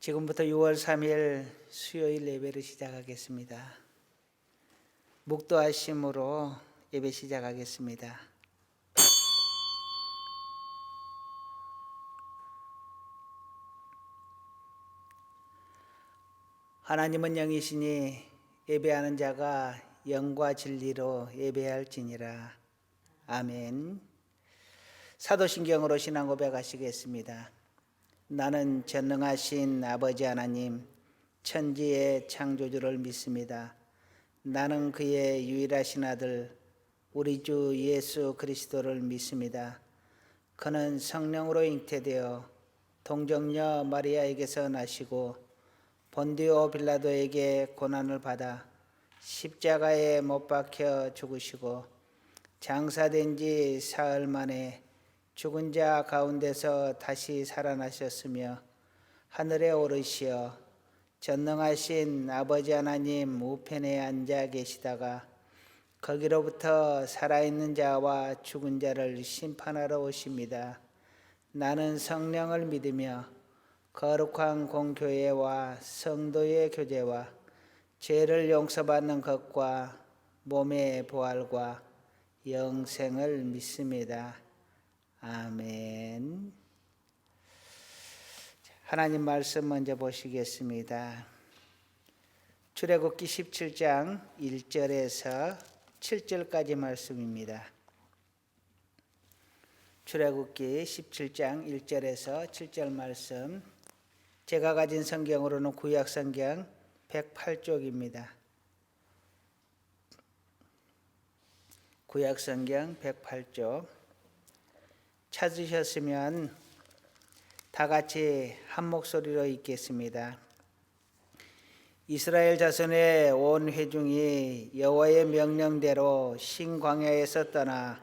지금부터 6월 3일 수요일 예배를 시작하겠습니다. 묵도하심으로 예배 시작하겠습니다. 하나님은 영이시니 예배하는 자가 영과 진리로 예배할지니라. 아멘. 사도신경으로 신앙 고백하시겠습니다. 나는 전능하신 아버지 하나님, 천지의 창조주를 믿습니다. 나는 그의 유일하신 아들, 우리 주 예수 그리스도를 믿습니다. 그는 성령으로 잉태되어 동정녀 마리아에게서 나시고 본디오 빌라도에게 고난을 받아 십자가에 못 박혀 죽으시고 장사된 지 사흘 만에 죽은 자 가운데서 다시 살아나셨으며 하늘에 오르시어 전능하신 아버지 하나님 우편에 앉아 계시다가 거기로부터 살아있는 자와 죽은 자를 심판하러 오십니다. 나는 성령을 믿으며 거룩한 공교회와 성도의 교제와 죄를 용서받는 것과 몸의 부활과 영생을 믿습니다. 아멘. 하나님 말씀 먼저 보시겠습니다. 출애굽기 17장 1절에서 7절까지 말씀입니다. 출애굽기 17장 1절에서 7절 말씀, 제가 가진 성경으로는 구약성경 108쪽입니다. 구약성경 108쪽 찾으셨으면 다 같이 한 목소리로 읽겠습니다. 이스라엘 자손의 온 회중이 여호와의 명령대로 신광야에서 떠나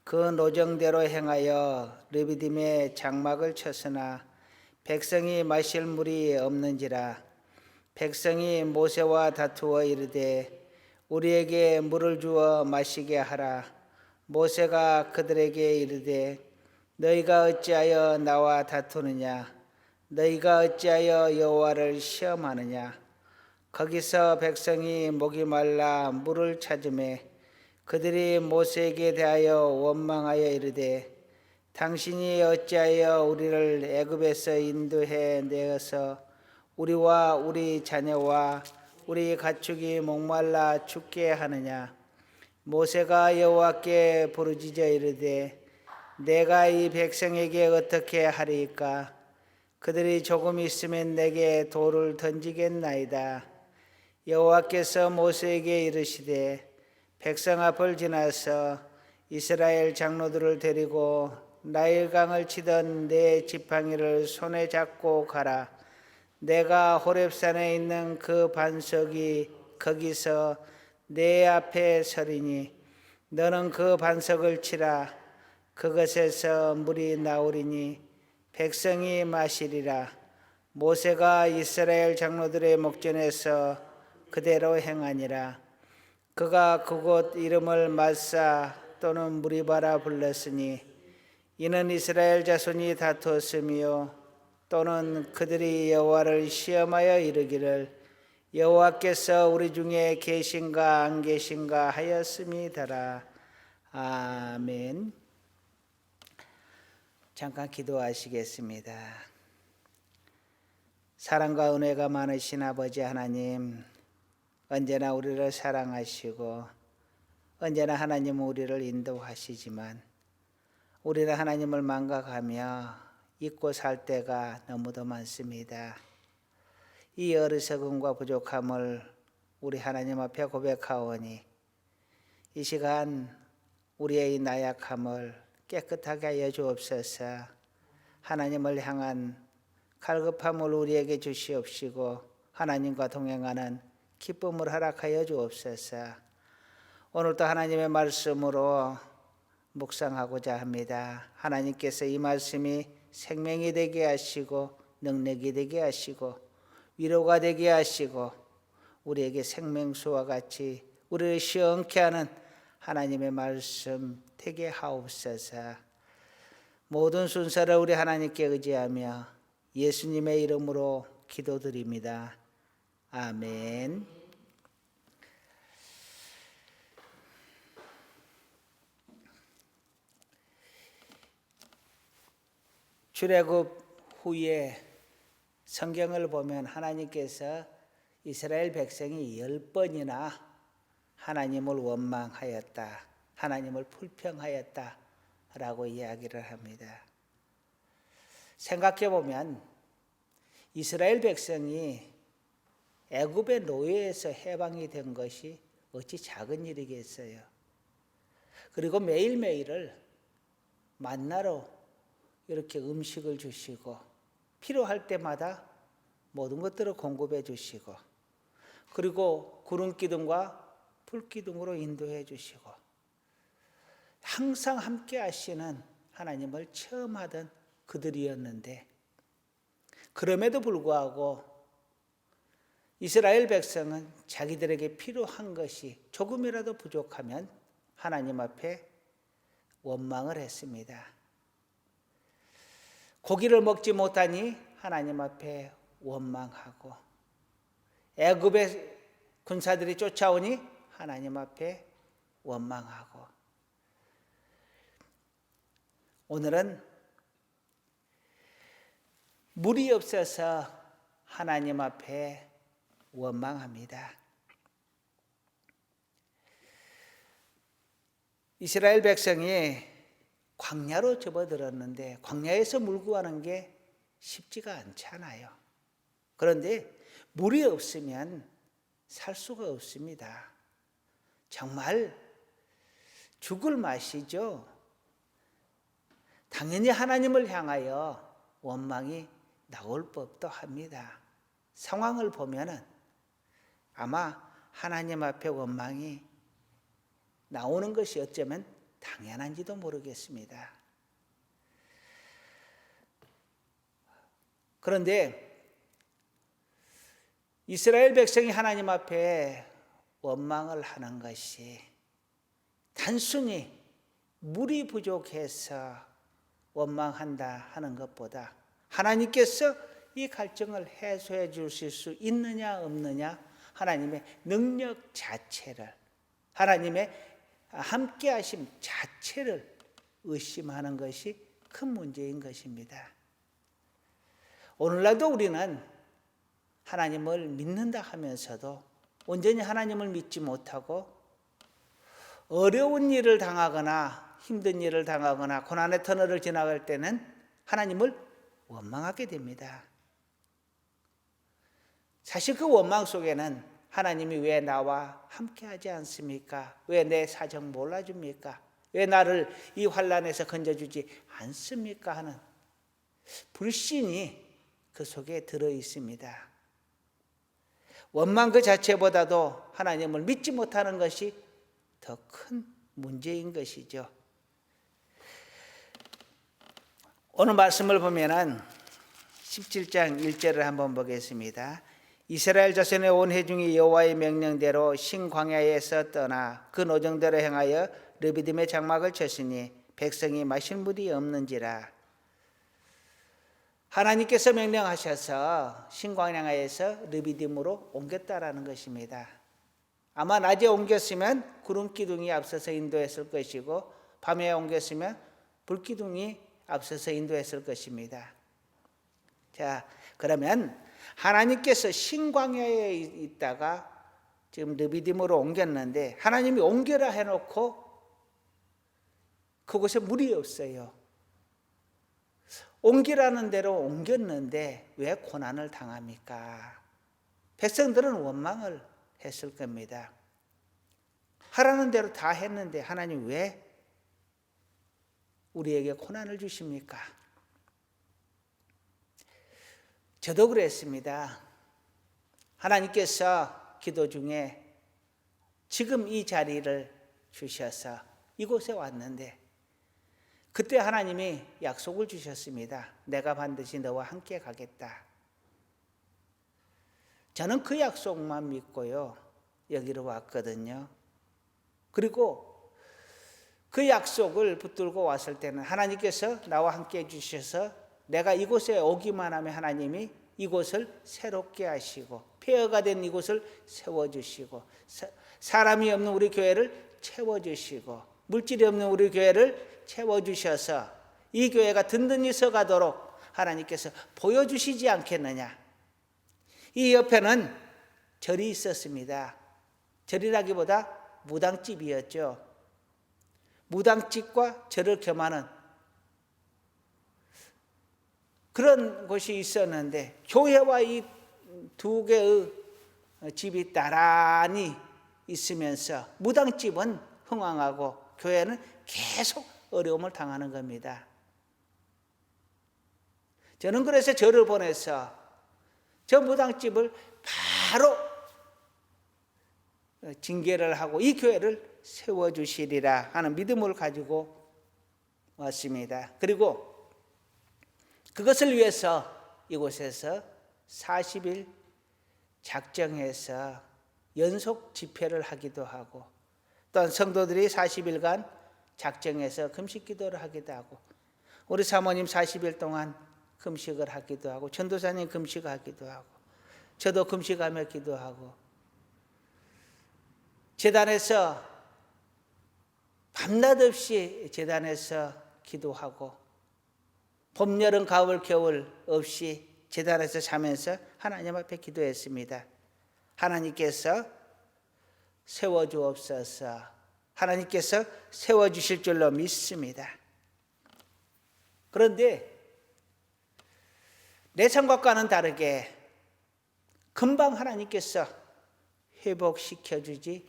그 노정대로 행하여 르비딤에 장막을 쳤으나 백성이 마실 물이 없는지라. 백성이 모세와 다투어 이르되 우리에게 물을 주어 마시게 하라. 모세가 그들에게 이르되 너희가 어찌하여 나와 다투느냐? 너희가 어찌하여 여호와를 시험하느냐? 거기서 백성이 목이 말라 물을 찾으매 그들이 모세에게 대하여 원망하여 이르되 당신이 어찌하여 우리를 애굽에서 인도해 내어서 우리와 우리 자녀와 우리 가축이 목말라 죽게 하느냐? 모세가 여호와께 부르짖어 이르되 내가 이 백성에게 어떻게 하리이까? 그들이 조금 있으면 내게 돌을 던지겠나이다. 여호와께서 모세에게 이르시되 백성 앞을 지나서 이스라엘 장로들을 데리고 나일강을 치던 네 지팡이를 손에 잡고 가라. 내가 호렙산에 있는 그 반석이 거기서 내 앞에 서리니 너는 그 반석을 치라. 그것에서 물이 나오리니 백성이 마시리라. 모세가 이스라엘 장로들의 목전에서 그대로 행하니라. 그가 그곳 이름을 마사 또는 무리바라 불렀으니 이는 이스라엘 자손이 다투었으며 또는 그들이 여호와를 시험하여 이르기를 여호와께서 우리 중에 계신가 안 계신가 하였음이더라. 아멘. 잠깐 기도하시겠습니다. 사랑과 은혜가 많으신 아버지 하나님, 언제나 우리를 사랑하시고 언제나 하나님은 우리를 인도하시지만 우리는 하나님을 망각하며 잊고 살 때가 너무도 많습니다. 이 어리석음과 부족함을 우리 하나님 앞에 고백하오니 이 시간 우리의 이 나약함을 깨끗하게 하여 주옵소서. 하나님을 향한 갈급함을 우리에게 주시옵시고 하나님과 동행하는 기쁨을 허락하여 주옵소서. 오늘도 하나님의 말씀으로 묵상하고자 합니다. 하나님께서 이 말씀이 생명이 되게 하시고 능력이 되게 하시고 위로가 되게 하시고 우리에게 생명수와 같이 우리를 시원케 하는 하나님의 말씀 되게 하옵소서. 모든 순서를 우리 하나님께 의지하며 예수님의 이름으로 기도드립니다. 아멘. 출애굽 후에 성경을 보면 하나님께서 이스라엘 백성이 10번이나 하나님을 원망하였다, 하나님을 불평하였다 라고 이야기를 합니다. 생각해 보면 이스라엘 백성이 애굽의 노예에서 해방이 된 것이 어찌 작은 일이겠어요. 그리고 매일매일을 만나로 이렇게 음식을 주시고 필요할 때마다 모든 것들을 공급해 주시고, 그리고 구름 기둥과 불 기둥으로 인도해 주시고, 항상 함께 하시는 하나님을 체험하던 그들이었는데, 그럼에도 불구하고 이스라엘 백성은 자기들에게 필요한 것이 조금이라도 부족하면 하나님 앞에 원망을 했습니다. 고기를 먹지 못하니 하나님 앞에 원망하고, 애굽의 군사들이 쫓아오니 하나님 앞에 원망하고, 오늘은 물이 없어서 하나님 앞에 원망합니다. 이스라엘 백성이 광야로 접어들었는데 광야에서 물 구하는 게 쉽지가 않잖아요. 그런데 물이 없으면 살 수가 없습니다. 정말 죽을 맛이죠. 당연히 하나님을 향하여 원망이 나올 법도 합니다. 상황을 보면은 아마 하나님 앞에 원망이 나오는 것이 어쩌면 당연한지도 모르겠습니다. 그런데 이스라엘 백성이 하나님 앞에 원망을 하는 것이 단순히 물이 부족해서 원망한다 하는 것보다 하나님께서 이 갈증을 해소해 주실 수 있느냐 없느냐, 하나님의 능력 자체를, 하나님의 함께 하심 자체를 의심하는 것이 큰 문제인 것입니다. 오늘날도 우리는 하나님을 믿는다 하면서도 온전히 하나님을 믿지 못하고 어려운 일을 당하거나 힘든 일을 당하거나 고난의 터널을 지나갈 때는 하나님을 원망하게 됩니다. 사실 그 원망 속에는 하나님이 왜 나와 함께하지 않습니까? 왜 내 사정 몰라줍니까? 왜 나를 이 환난에서 건져주지 않습니까? 하는 불신이 그 속에 들어있습니다. 원망 그 자체보다도 하나님을 믿지 못하는 것이 더 큰 문제인 것이죠. 오늘 말씀을 보면은 17장 1절을 한번 보겠습니다. 이스라엘 자손의 온 회중이 여호와의 명령대로 신광야에서 떠나 그 노정대로 행하여 르비딤의 장막을 쳤으니 백성이 마실 물이 없는지라. 하나님께서 명령하셔서 신광야에서 르비딤으로 옮겼다라는 것입니다. 아마 낮에 옮겼으면 구름 기둥이 앞서서 인도했을 것이고, 밤에 옮겼으면 불 기둥이 앞서서 인도했을 것입니다. 자, 그러면 하나님께서 신광야에 있다가 지금 르비딤으로 옮겼는데, 하나님이 옮겨라 해놓고 그곳에 물이 없어요. 옮기라는 대로 옮겼는데 왜 고난을 당합니까? 백성들은 원망을 했을 겁니다. 하라는 대로 다 했는데 하나님 왜 우리에게 고난을 주십니까? 저도 그랬습니다. 하나님께서 기도 중에 지금 이 자리를 주셔서 이곳에 왔는데, 그때 하나님이 약속을 주셨습니다. 내가 반드시 너와 함께 가겠다. 저는 그 약속만 믿고요, 여기로 왔거든요. 그리고 그 약속을 붙들고 왔을 때는 하나님께서 나와 함께 해주셔서 내가 이곳에 오기만 하면 하나님이 이곳을 새롭게 하시고 폐허가 된 이곳을 세워주시고 사람이 없는 우리 교회를 채워주시고 물질이 없는 우리 교회를 채워주셔서 이 교회가 든든히 서가도록 하나님께서 보여주시지 않겠느냐. 이 옆에는 절이 있었습니다. 절이라기보다 무당집이었죠. 무당집과 절을 겸하는 그런 곳이 있었는데 교회와 이 두 개의 집이 나란히 있으면서 무당집은 흥왕하고 교회는 계속 어려움을 당하는 겁니다. 저는 그래서 절을 보내서 저 무당집을 바로 징계를 하고 이 교회를 세워주시리라 하는 믿음을 가지고 왔습니다. 그리고 그것을 위해서 이곳에서 40일 작정해서 연속 집회를 하기도 하고 또한 성도들이 40일간 작정해서 금식 기도를 하기도 하고 우리 사모님 40일 동안 금식을 하기도 하고 전도사님 금식하기도 하고 저도 금식하며 기도하고 제단에서 밤낮 없이 제단에서 기도하고 봄, 여름, 가을, 겨울 없이 제단에서 자면서 하나님 앞에 기도했습니다. 하나님께서 세워주옵소서. 하나님께서 세워주실 줄로 믿습니다. 그런데 내 생각과는 다르게 금방 하나님께서 회복시켜주지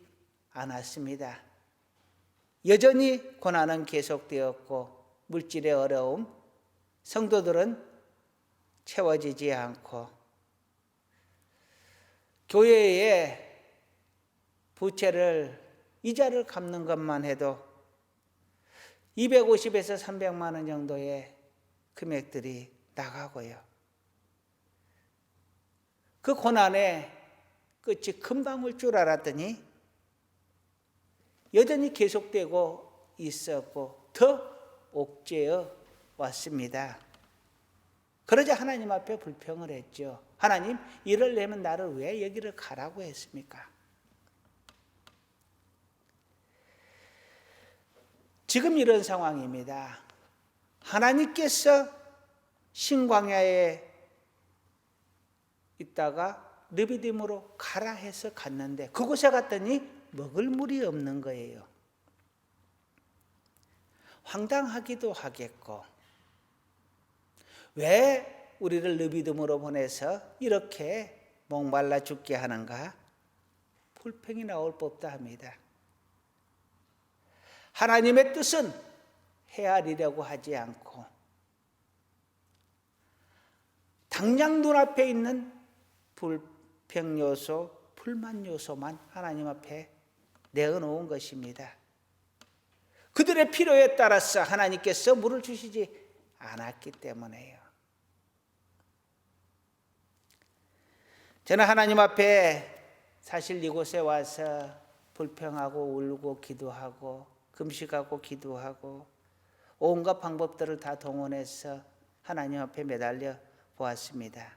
않았습니다. 여전히 고난은 계속되었고 물질의 어려움, 성도들은 채워지지 않고 교회의 부채를 이자를 갚는 것만 해도 250에서 300만 원 정도의 금액들이 나가고요. 그 고난의 끝이 금방 올 줄 알았더니 여전히 계속되고 있었고 더 옥죄어 왔습니다. 그러자 하나님 앞에 불평을 했죠. 하나님, 이러려면 나를 왜 여기를 가라고 했습니까? 지금 이런 상황입니다. 하나님께서 신광야에 있다가 르비딤으로 가라 해서 갔는데 그곳에 갔더니 먹을 물이 없는 거예요. 황당하기도 하겠고 왜 우리를 르비딤으로 보내서 이렇게 목말라 죽게 하는가? 불평이 나올 법도 합니다. 하나님의 뜻은 헤아리려고 하지 않고 당장 눈앞에 있는 불평 요소, 불만 요소만 하나님 앞에 내어놓은 것입니다. 그들의 필요에 따라서 하나님께서 물을 주시지 않았기 때문에요. 저는 하나님 앞에 사실 이곳에 와서 불평하고 울고 기도하고 금식하고 기도하고 온갖 방법들을 다 동원해서 하나님 앞에 매달려 보았습니다.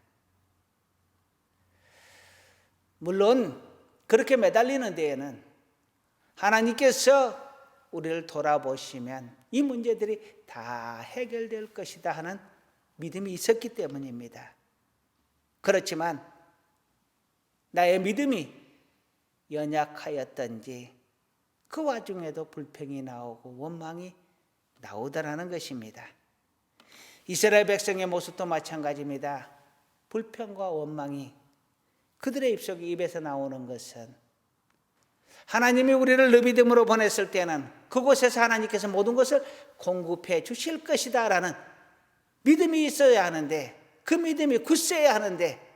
물론 그렇게 매달리는 데에는 하나님께서 우리를 돌아보시면 이 문제들이 다 해결될 것이다 하는 믿음이 있었기 때문입니다. 그렇지만 나의 믿음이 연약하였던지 그 와중에도 불평이 나오고 원망이 나오더라는 것입니다. 이스라엘 백성의 모습도 마찬가지입니다. 불평과 원망이 그들의 입에서 나오는 것은 하나님이 우리를 르비딤으로 보냈을 때는 그곳에서 하나님께서 모든 것을 공급해 주실 것이다 라는 믿음이 있어야 하는데 그 믿음이 굳세야 하는데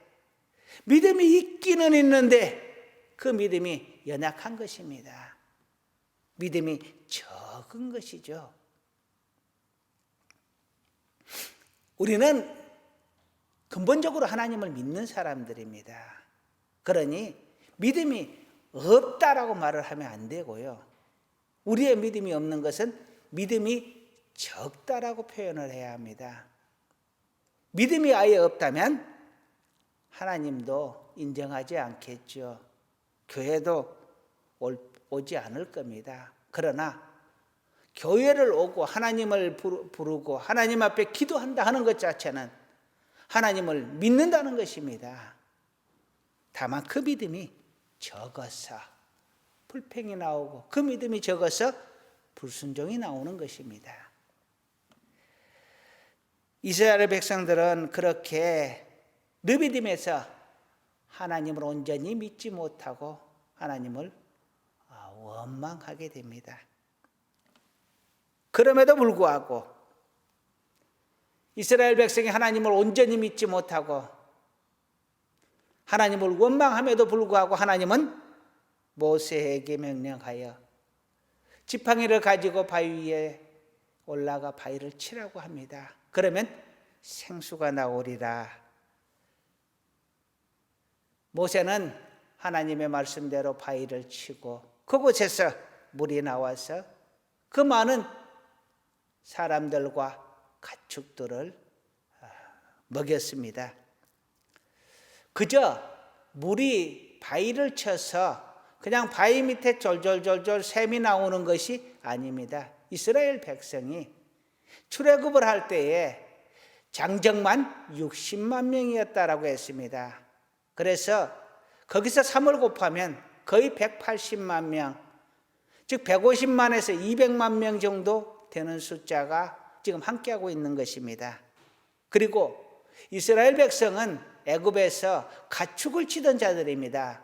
믿음이 있기는 있는데 그 믿음이 연약한 것입니다. 믿음이 적은 것이죠. 우리는 근본적으로 하나님을 믿는 사람들입니다. 그러니 믿음이 없다라고 말을 하면 안 되고요. 우리의 믿음이 없는 것은 믿음이 적다라고 표현을 해야 합니다. 믿음이 아예 없다면 하나님도 인정하지 않겠죠. 교회도 오지 않을 겁니다. 그러나 교회를 오고 하나님을 부르고 하나님 앞에 기도한다 하는 것 자체는 하나님을 믿는다는 것입니다. 다만 그 믿음이 적어서 불평이 나오고 그 믿음이 적어서 불순종이 나오는 것입니다. 이스라엘 백성들은 그렇게 르비딤에서 하나님을 온전히 믿지 못하고 하나님을 원망하게 됩니다. 그럼에도 불구하고 이스라엘 백성이 하나님을 온전히 믿지 못하고 하나님을 원망함에도 불구하고 하나님은 모세에게 명령하여 지팡이를 가지고 바위 위에 올라가 바위를 치라고 합니다. 그러면 생수가 나오리라. 모세는 하나님의 말씀대로 바위를 치고 그곳에서 물이 나와서 그 많은 사람들과 가축들을 먹였습니다. 그저 물이 바위를 쳐서 그냥 바위 밑에 졸졸졸졸 샘이 나오는 것이 아닙니다. 이스라엘 백성이 출애굽을 할 때에 장정만 60만 명이었다라고 했습니다. 그래서 거기서 3을 곱하면 거의 180만 명, 즉 150만에서 200만 명 정도 되는 숫자가 지금 함께하고 있는 것입니다. 그리고 이스라엘 백성은 애굽에서 가축을 치던 자들입니다.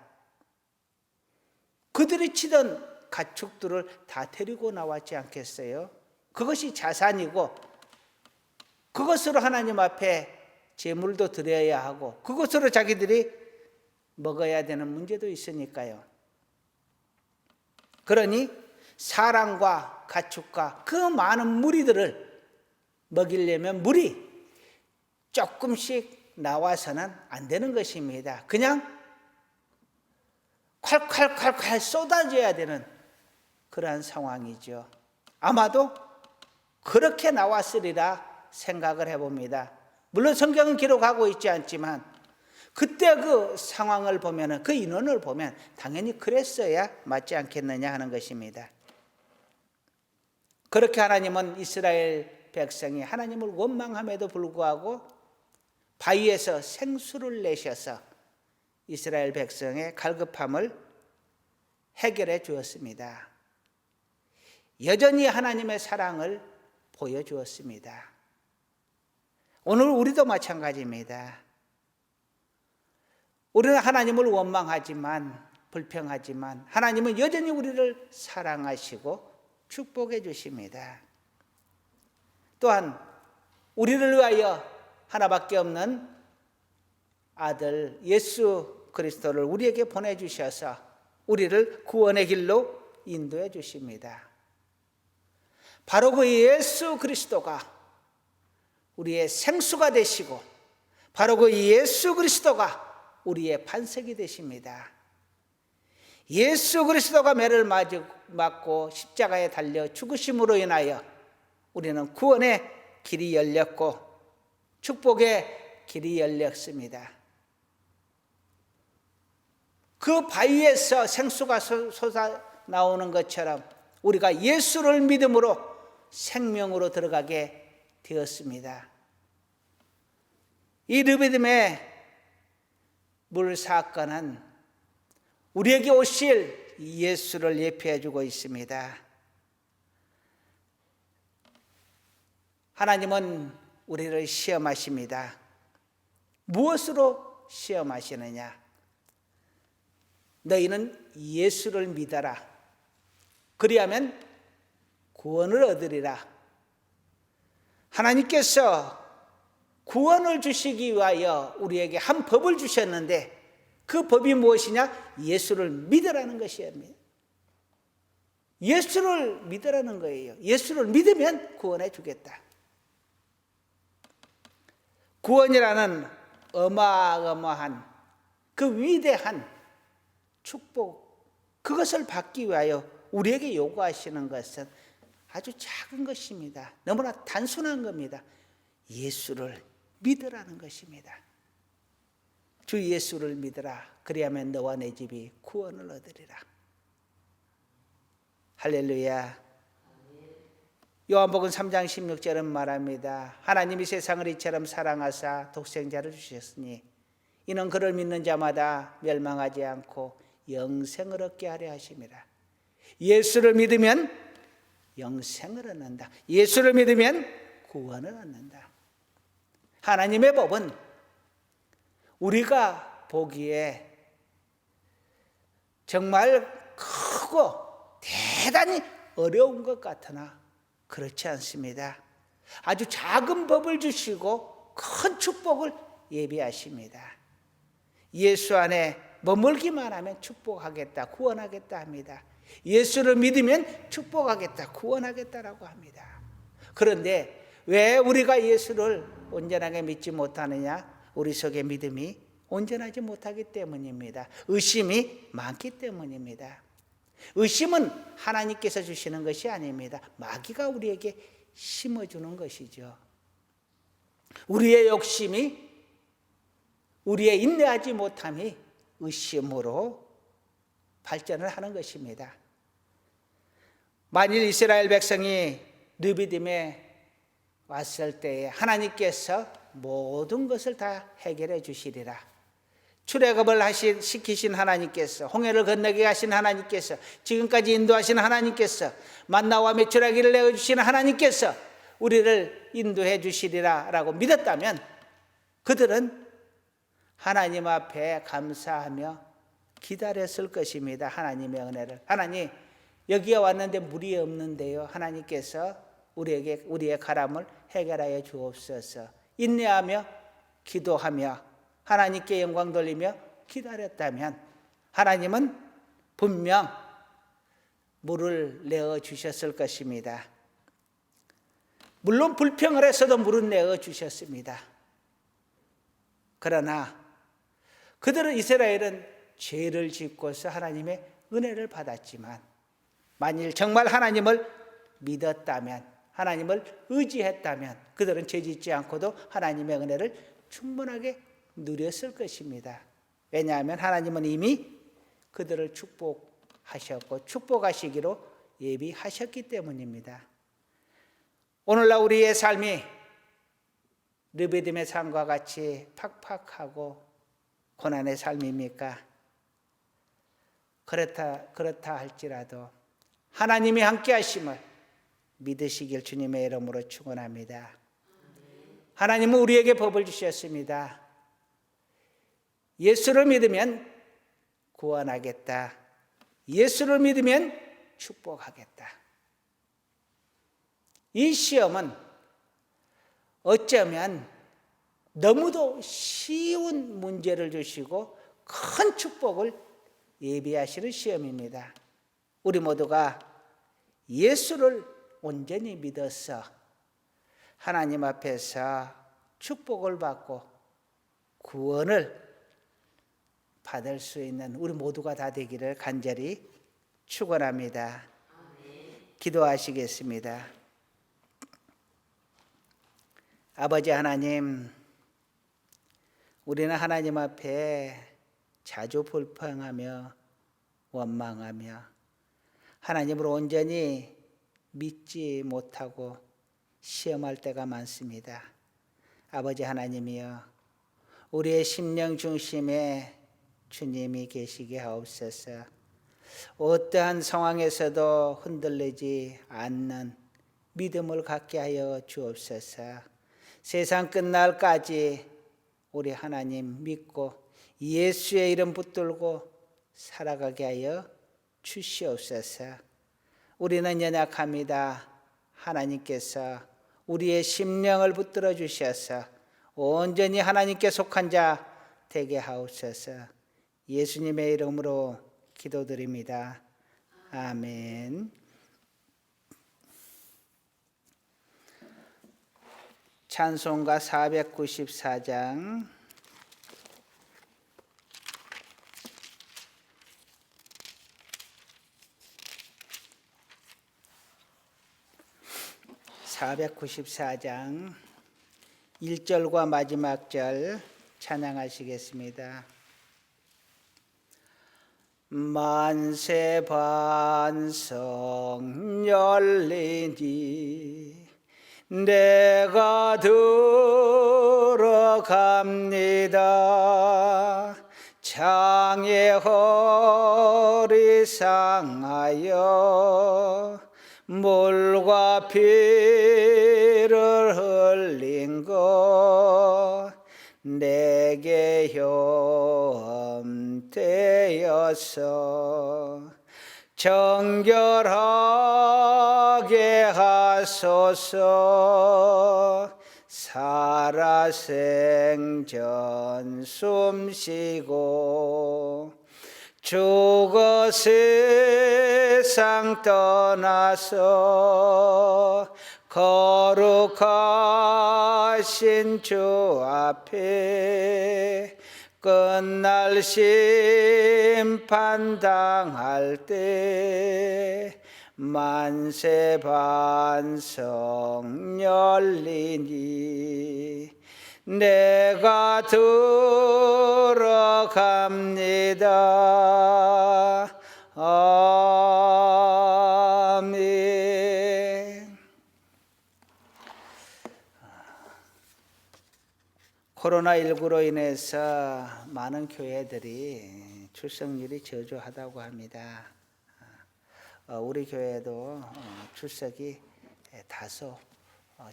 그들이 치던 가축들을 다 데리고 나왔지 않겠어요? 그것이 자산이고 그것으로 하나님 앞에 제물도 드려야 하고 그것으로 자기들이 먹어야 되는 문제도 있으니까요. 그러니 사람과 가축과 그 많은 무리들을 먹이려면 물이 조금씩 나와서는 안 되는 것입니다. 그냥 콸콸콸콸 쏟아져야 되는 그러한 상황이죠. 아마도 그렇게 나왔으리라 생각을 해봅니다. 물론 성경은 기록하고 있지 않지만 그때 그 상황을 보면 그 인원을 보면 당연히 그랬어야 맞지 않겠느냐 하는 것입니다. 그렇게 하나님은 이스라엘 백성이 하나님을 원망함에도 불구하고 바위에서 생수를 내셔서 이스라엘 백성의 갈급함을 해결해 주었습니다. 여전히 하나님의 사랑을 보여주었습니다. 오늘 우리도 마찬가지입니다. 우리는 하나님을 원망하지만 불평하지만 하나님은 여전히 우리를 사랑하시고 축복해 주십니다. 또한 우리를 위하여 하나밖에 없는 아들 예수 그리스도를 우리에게 보내주셔서 우리를 구원의 길로 인도해 주십니다. 바로 그 예수 그리스도가 우리의 생수가 되시고 바로 그 예수 그리스도가 우리의 반석이 되십니다. 예수 그리스도가 매를 맞고 십자가에 달려 죽으심으로 인하여 우리는 구원의 길이 열렸고 축복의 길이 열렸습니다. 그 바위에서 생수가 솟아나오는 것처럼 우리가 예수를 믿음으로 생명으로 들어가게 되었습니다. 이 르비딤의 물 사건은 우리에게 오실 예수를 예표해 주고 있습니다. 하나님은 우리를 시험하십니다. 무엇으로 시험하시느냐? 너희는 예수를 믿어라. 그리하면 구원을 얻으리라. 하나님께서 구원을 주시기 위하여 우리에게 한 법을 주셨는데 그 법이 무엇이냐? 예수를 믿으라는 것이옵니다. 예수를 믿으라는 거예요. 예수를 믿으면 구원해 주겠다. 구원이라는 어마어마한 그 위대한 축복, 그것을 받기 위하여 우리에게 요구하시는 것은 아주 작은 것입니다. 너무나 단순한 겁니다. 예수를 믿으라는 것입니다. 주 예수를 믿으라. 그리하면 너와 내 집이 구원을 얻으리라. 할렐루야. 요한복음 3장 16절은 말합니다. 하나님이 세상을 이처럼 사랑하사 독생자를 주셨으니 이는 그를 믿는 자마다 멸망하지 않고 영생을 얻게 하려 하심이라. 예수를 믿으면 영생을 얻는다. 예수를 믿으면 구원을 얻는다. 하나님의 법은 우리가 보기에 정말 크고 대단히 어려운 것 같으나 그렇지 않습니다. 아주 작은 법을 주시고 큰 축복을 예비하십니다. 예수 안에 머물기만 하면 축복하겠다, 구원하겠다 합니다. 예수를 믿으면 축복하겠다, 구원하겠다라고 합니다. 그런데 왜 우리가 예수를 온전하게 믿지 못하느냐? 우리 속에 믿음이 온전하지 못하기 때문입니다. 의심이 많기 때문입니다. 의심은 하나님께서 주시는 것이 아닙니다. 마귀가 우리에게 심어주는 것이죠. 우리의 욕심이, 우리의 인내하지 못함이 의심으로 발전을 하는 것입니다. 만일 이스라엘 백성이 르비딤에 왔을 때에 하나님께서 모든 것을 다 해결해 주시리라. 출애굽을 시키신 하나님께서, 홍해를 건너게 하신 하나님께서, 지금까지 인도하신 하나님께서, 만나와 메추라기를 내어주시는 하나님께서 우리를 인도해 주시리라 라고 믿었다면 그들은 하나님 앞에 감사하며 기다렸을 것입니다. 하나님의 은혜를. 하나님, 여기에 왔는데 물이 없는데요, 하나님께서 우리의 가람을 해결하여 주옵소서. 인내하며 기도하며 하나님께 영광 돌리며 기다렸다면 하나님은 분명 물을 내어 주셨을 것입니다. 물론 불평을 해서도 물은 내어 주셨습니다. 그러나 그들은, 이스라엘은 죄를 짓고서 하나님의 은혜를 받았지만 만일 정말 하나님을 믿었다면, 하나님을 의지했다면 그들은 죄 짓지 않고도 하나님의 은혜를 충분하게 누렸을 것입니다. 왜냐하면 하나님은 이미 그들을 축복하셨고 축복하시기로 예비하셨기 때문입니다. 오늘날 우리의 삶이 르비딤의 삶과 같이 팍팍하고 고난의 삶입니까? 그렇다 할지라도 하나님이 함께 하심을 믿으시길 주님의 이름으로 축원합니다. 하나님은 우리에게 법을 주셨습니다. 예수를 믿으면 구원하겠다. 예수를 믿으면 축복하겠다. 이 시험은 어쩌면 너무도 쉬운 문제를 주시고 큰 축복을 예비하시는 시험입니다. 우리 모두가 예수를 온전히 믿어서 하나님 앞에서 축복을 받고 구원을 받을 수 있는 우리 모두가 다 되기를 간절히 축원합니다. 기도하시겠습니다. 아버지 하나님, 우리는 하나님 앞에 자주 불평하며 원망하며 하나님을 온전히 믿지 못하고 시험할 때가 많습니다. 아버지 하나님이여, 우리의 심령 중심에 주님이 계시게 하옵소서. 어떠한 상황에서도 흔들리지 않는 믿음을 갖게 하여 주옵소서. 세상 끝날까지 우리 하나님 믿고 예수의 이름 붙들고 살아가게 하여 주시옵소서. 우리는 연약합니다. 하나님께서 우리의 심령을 붙들어 주셔서 온전히 하나님께 속한 자 되게 하옵소서. 예수님의 이름으로 기도드립니다. 아멘. 찬송가 494장 494장 1절과 마지막 절 찬양하시겠습니다. 만세 반성 열리니 내가 들어갑니다. 장애 허리 상하여 물과 피를 흘린 것 내게 험되어서 정결하게 하소서. 살아생전 숨쉬고 죽어 세상 떠나서 거룩하신 주 앞에 끝날 심판 당할 때 만세 반성 열리니 내가 들어갑니다. 아멘. 코로나19로 인해서 많은 교회들이 출석률이 저조하다고 합니다. 우리 교회도 출석이 다소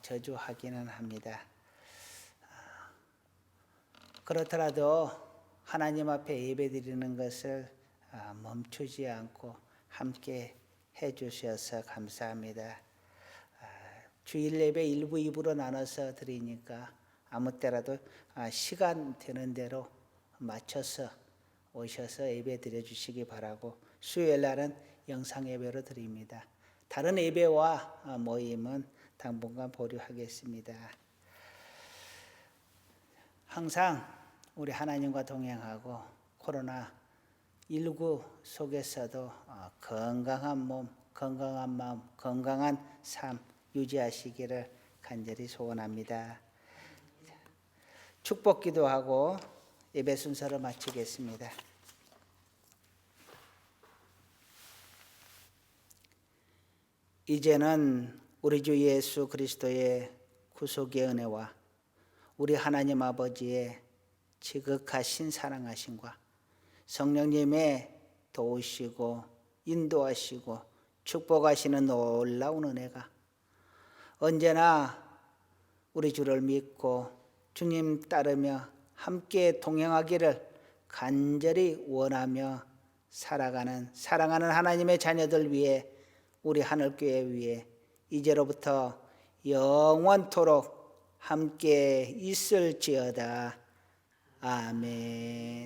저조하기는 합니다. 그렇더라도 하나님 앞에 예배드리는 것을 멈추지 않고 함께 해주셔서 감사합니다. 주일 예배 1부, 2부로 나눠서 드리니까 아무 때라도 시간 되는 대로 맞춰서 오셔서 예배 드려주시기 바라고, 수요일 날은 영상 예배로 드립니다. 다른 예배와 모임은 당분간 보류하겠습니다. 항상 우리 하나님과 동행하고 코로나19 속에서도 건강한 몸, 건강한 마음, 건강한 삶 유지하시기를 간절히 소원합니다. 축복 기도하고 예배 순서를 마치겠습니다. 이제는 우리 주 예수 그리스도의 구속의 은혜와 우리 하나님 아버지의 지극하신 사랑하심과 성령님의 도우시고 인도하시고 축복하시는 놀라운 은혜가 언제나 우리 주를 믿고 주님 따르며 함께 동행하기를 간절히 원하며 살아가는 사랑하는 하나님의 자녀들 위해, 우리 하늘교회 위에 이제로부터 영원토록 함께 있을지어다. 아멘.